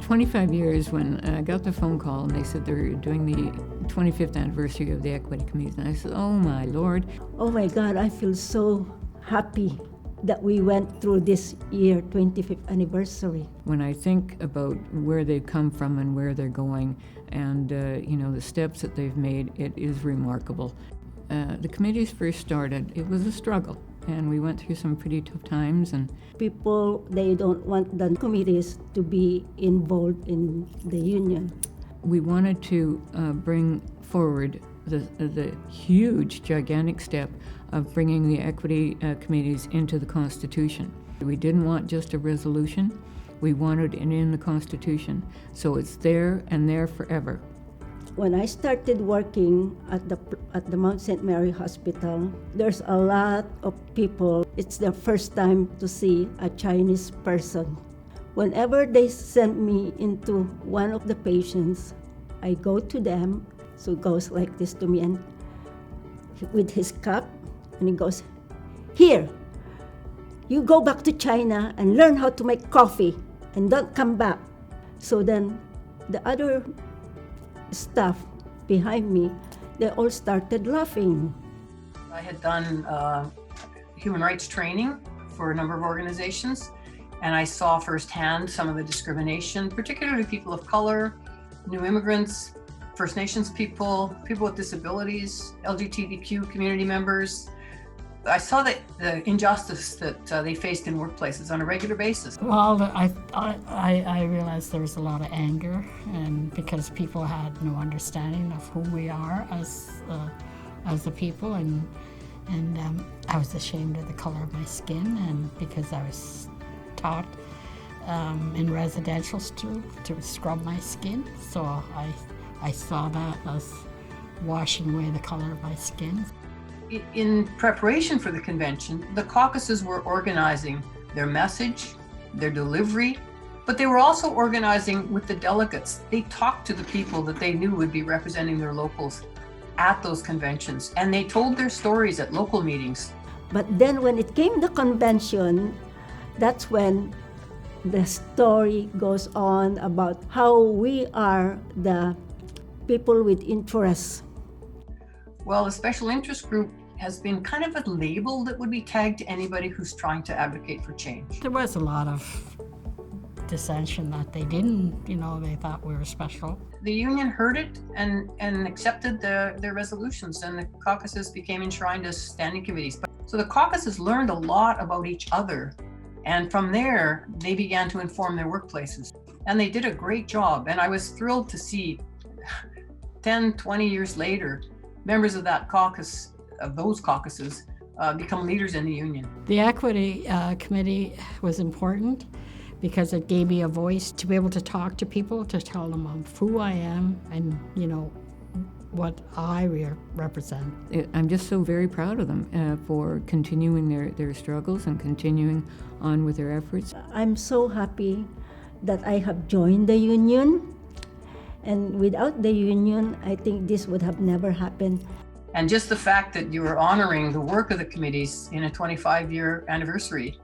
25 years when I got the phone call and they said they were doing the 25th anniversary of the Equity Committees, and I said, oh my Lord. Oh my God, I feel so happy that we went through this year, 25th anniversary. When I think about where they've come from and where they're going and the steps that they've made, it is remarkable. The committees first started, it was a struggle, and we went through some pretty tough times. And people, they don't want the committees to be involved in the union. we wanted to bring forward the huge, gigantic step of bringing the equity committees into the Constitution. We didn't want just a resolution, we wanted it in the Constitution, so it's there and there forever. When I started working at the Mount St. Mary Hospital, there's a lot of people. It's their first time to see a Chinese person. Whenever they send me into one of the patients, I go to them. So he goes like this to me and with his cup, and he goes, "Here, you go back to China and learn how to make coffee and don't come back." So then the other staff behind me, they all started laughing. I had done human rights training for a number of organizations, and I saw firsthand some of the discrimination, particularly people of color, new immigrants, First Nations people, people with disabilities, LGBTQ community members. I saw the injustice that they faced in workplaces on a regular basis. Well, I realized there was a lot of anger, and because people had no understanding of who we are as a people, and I was ashamed of the color of my skin, and because I was taught in residential to scrub my skin, so I saw that as washing away the color of my skin. In preparation for the convention, the caucuses were organizing their message, their delivery, but they were also organizing with the delegates. They talked to the people that they knew would be representing their locals at those conventions, and they told their stories at local meetings. But then when it came to convention, that's when the story goes on about how we are the people with interests. Well, the special interest group has been kind of a label that would be tagged to anybody who's trying to advocate for change. There was a lot of dissension that they didn't, they thought we were special. The union heard it and accepted their resolutions, and the caucuses became enshrined as standing committees. So the caucuses learned a lot about each other, and from there, they began to inform their workplaces. And they did a great job, and I was thrilled to see 10, 20 years later, members of that caucus, of those caucuses, become leaders in the union. The Equity Committee was important because it gave me a voice to be able to talk to people, to tell them of who I am and, what I represent. I'm just so very proud of them for continuing their struggles and continuing on with their efforts. I'm so happy that I have joined the union. And without the union, I think this would have never happened. And just the fact that you are honoring the work of the committees in a 25-year anniversary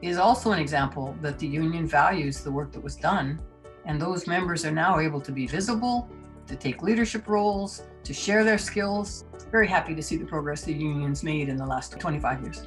is also an example that the union values the work that was done. And those members are now able to be visible, to take leadership roles, to share their skills. Very happy to see the progress the union's made in the last 25 years.